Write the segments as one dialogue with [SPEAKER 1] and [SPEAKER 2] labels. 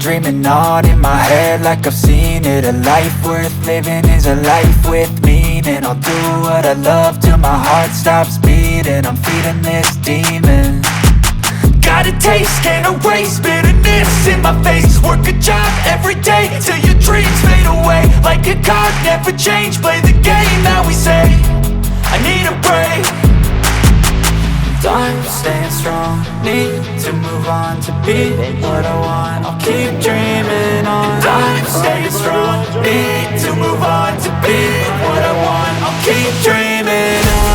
[SPEAKER 1] dreaming on in my head like I've seen it. A life worth living is a life with meaning. I'll do what I love till my heart stops beating. I'm feeding this demon. Got a taste, can't erase bitterness in my face. Work a job every day till your dreams fade away. Like a card, never change, play the game that we say. I need a break. I'm staying strong, need to move on to be what I want. I'll keep dreaming on. I'm staying strong, need to move on to be what I want. I'll keep dreaming on.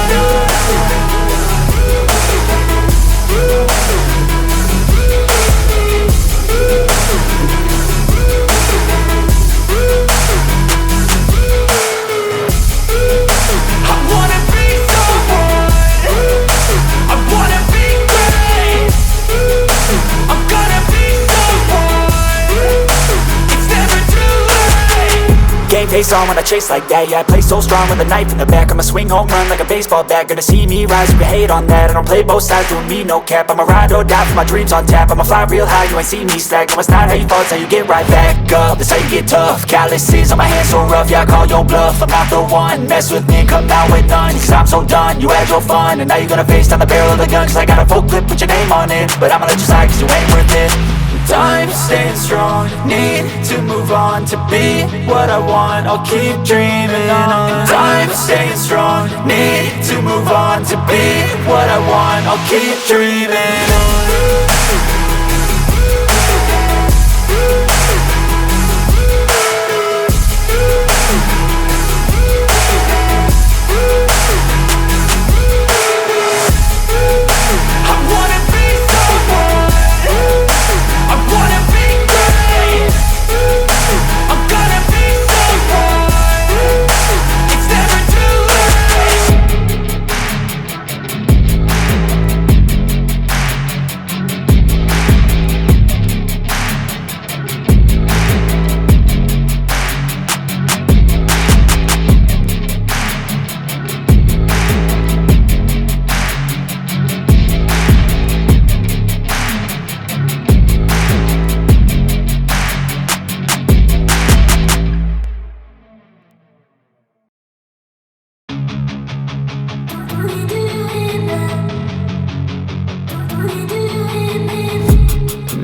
[SPEAKER 1] Game face on when I chase like that. Yeah, I play so strong with a knife in the back. I'ma swing home run like a baseball bat. Gonna see me rise, you can hate on that. I don't play both sides, doing me no cap. I'ma ride or die for my dreams on tap. I'ma fly real high, you ain't see me slack. No, it's not how you fall, it's how you get right back up. That's how you get tough. Calluses on my hands so rough, yeah, I call your bluff. I'm not the one, mess with me, come out with none. Cause I'm so done, you had your fun. And now you're gonna face down the barrel of the gun. Cause I got a full clip, put your name on it. But I'ma let you slide cause you ain't worth it. I'm staying strong, need to move on to be what I want. I'll keep dreaming on. I'm staying strong, need to move on to be what I want. I'll keep dreaming on.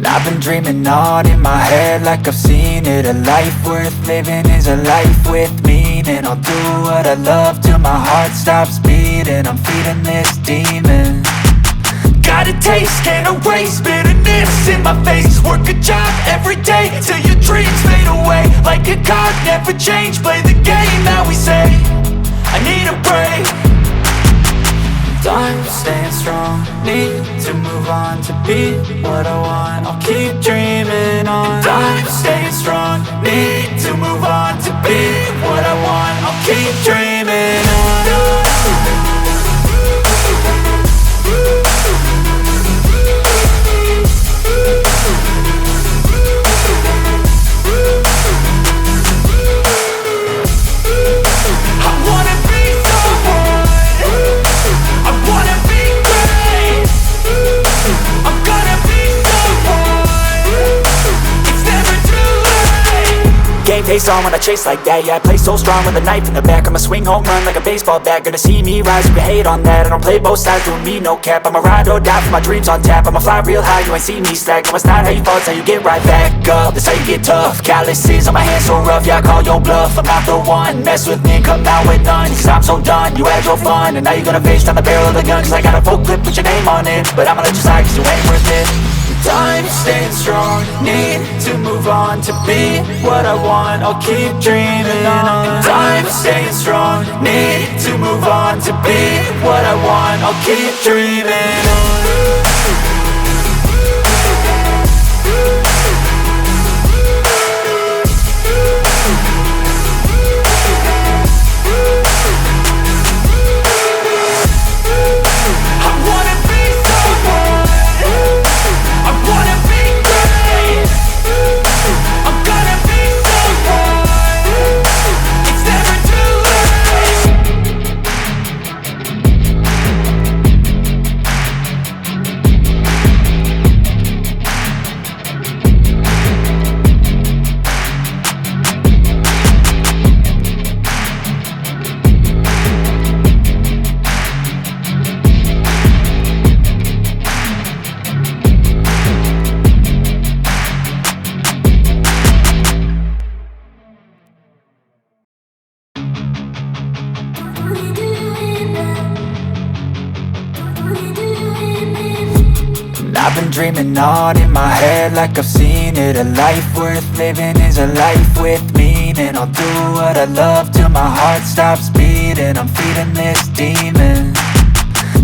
[SPEAKER 1] I've been dreaming on in my head like I've seen it. A life worth living is a life with meaning. I'll do what I love till my heart stops beating. I'm feeding this demon. Got a taste, can't erase bitterness in my face. Work a job every day till your dreams fade away. Like a card, never change, play the game that we say. I need a break. I'm staying strong, need to move on to be what I want. I'll keep dreaming on. I'm staying strong, need to move on to be what I want. I'll keep dreaming on. Game face on when I chase like that. Yeah, I play so strong with a knife in the back. I'ma swing home run like a baseball bat. Gonna see me rise, you can hate on that. I don't play both sides, doing me no cap. I'ma ride or die for my dreams on tap. I'ma fly real high, you ain't see me slack. No, it's not how you fall, it's how you get right back up. That's how you get tough. Calluses on my hands so rough, yeah, I call your bluff. I'm not the one, mess with me, come out with none. Cause I'm so done, you had your fun. And now you're gonna face down the barrel of the gun. Cause I got a full clip, put your name on it. But I'ma let you slide cause you ain't worth it. I'm staying strong, need to move on to be what I want. I'll keep dreaming on. I'm staying strong, need to move on to be what I want. I'll keep dreaming on. I've been dreaming on in my head like I've seen it. A life worth living is a life with meaning. I'll do what I love till my heart stops beating. I'm feeding this demon.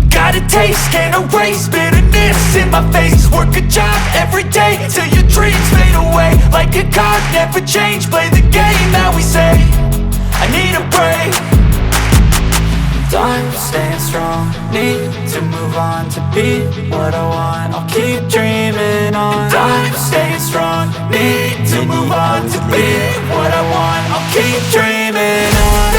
[SPEAKER 1] Got a taste, can't erase bitterness in my face. Work a job every day till your dreams fade away. Like a card, never change, play the game that we say. I need a break. I'm staying strong, need to move on to be what I want. I'll keep dreaming on. I'm staying strong, need to move on to be what I want. I'll keep dreaming on.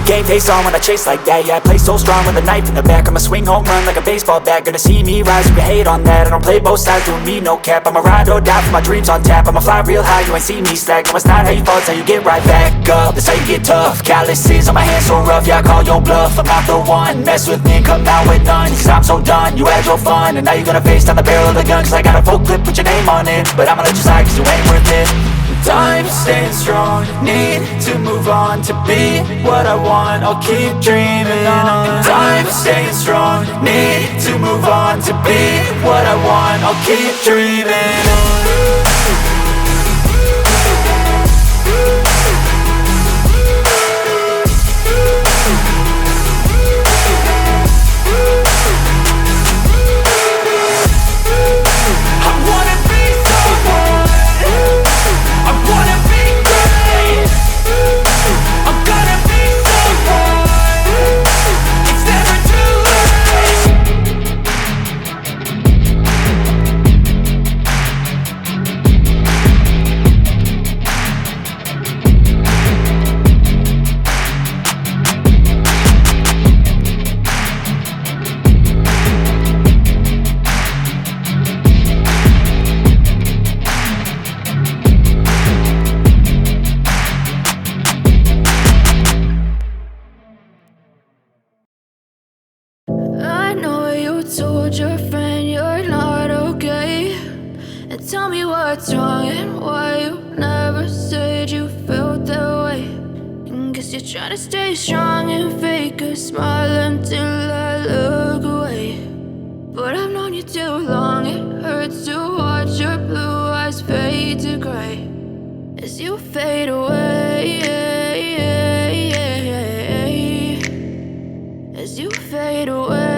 [SPEAKER 1] Game face on when I chase like that. Yeah, I play so strong with a knife in the back. I'ma swing home run like a baseball bat. Gonna see me rise, you can hate on that. I don't play both sides, doing me no cap. I'ma ride or die for my dreams on tap. I'ma fly real high, you ain't see me slack. No, it's not how you fall, it's how you get right back up. That's how you get tough. Calluses on my hands so rough, yeah, I call your bluff. I'm not the one, mess with me and come out with none. Cause I'm so done, you had your fun. And now you're gonna face down the barrel of the gun. Cause I got a full clip, put your name on it. But I'ma let you slide cause you ain't worth it. I'm staying strong, need to move on to be what I want. I'll keep dreaming on. I'm staying strong, need to move on to be what I want. I'll keep dreaming on.
[SPEAKER 2] Told your friend you're not okay, and tell me what's wrong and why you never said you felt that way. And guess you're trying to stay strong and fake a smile until I look away. But I've known you too long, it hurts to watch your blue eyes fade to gray as you fade away, as you fade away.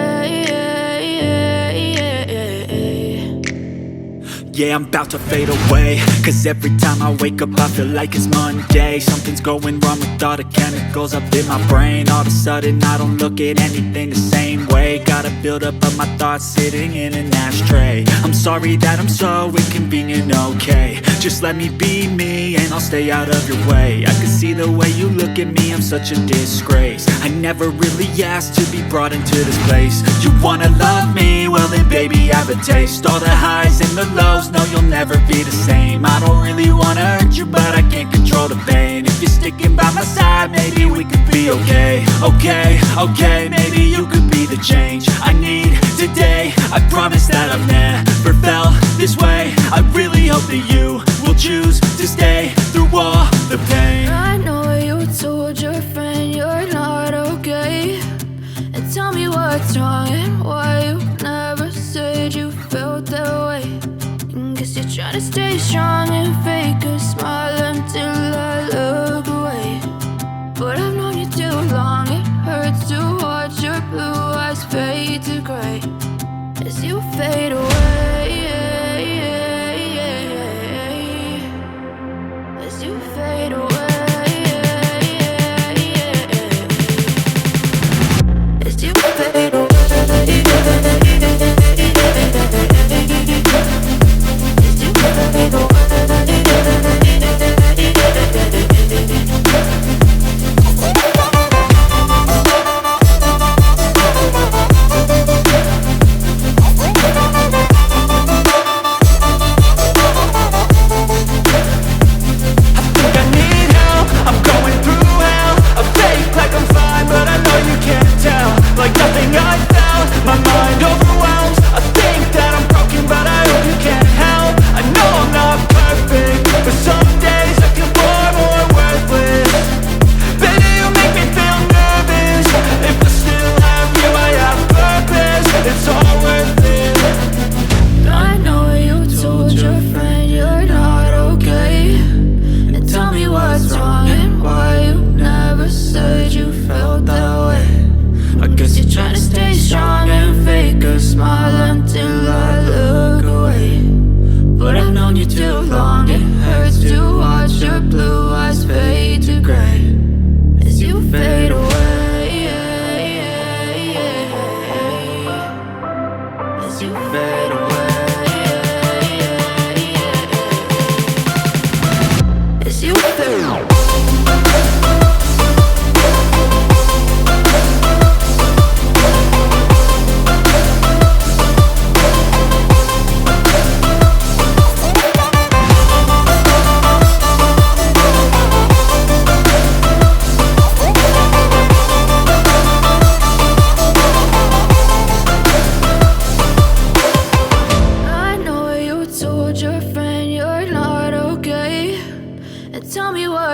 [SPEAKER 1] Yeah, I'm about to fade away. Cause every time I wake up I feel like it's Monday. Something's going wrong with all the chemicals up in my brain. All of a sudden I don't look at anything the same way. Got a buildup of my thoughts sitting in an ashtray. I'm sorry that I'm so inconvenient, okay. Just let me be me and I'll stay out of your way. I can see the way you look at me, I'm such a disgrace. I never really asked to be brought into this place. You wanna love me? Well then baby I have a taste. All the highs and the lows, no you'll never be the same. I don't really wanna hurt you but I can't control the pain. If you're sticking by my side maybe we could be okay. Okay, maybe you could be the change I need today. I promise that I've never felt this way. I really hope that you will choose to stay through all the pain.
[SPEAKER 2] I know you told your friend you're not okay, and tell me what's wrong and why you never said you felt that way. And guess you're trying to stay strong and fake a smile until I look away. But I've known you too long, it hurts to watch your blue eyes fade to gray as you fade away, as you fade away, as you fade away.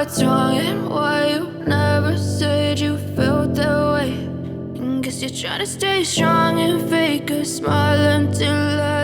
[SPEAKER 2] what's wrong and why you never said you felt that way. And guess you're trying to stay strong and fake a smile until I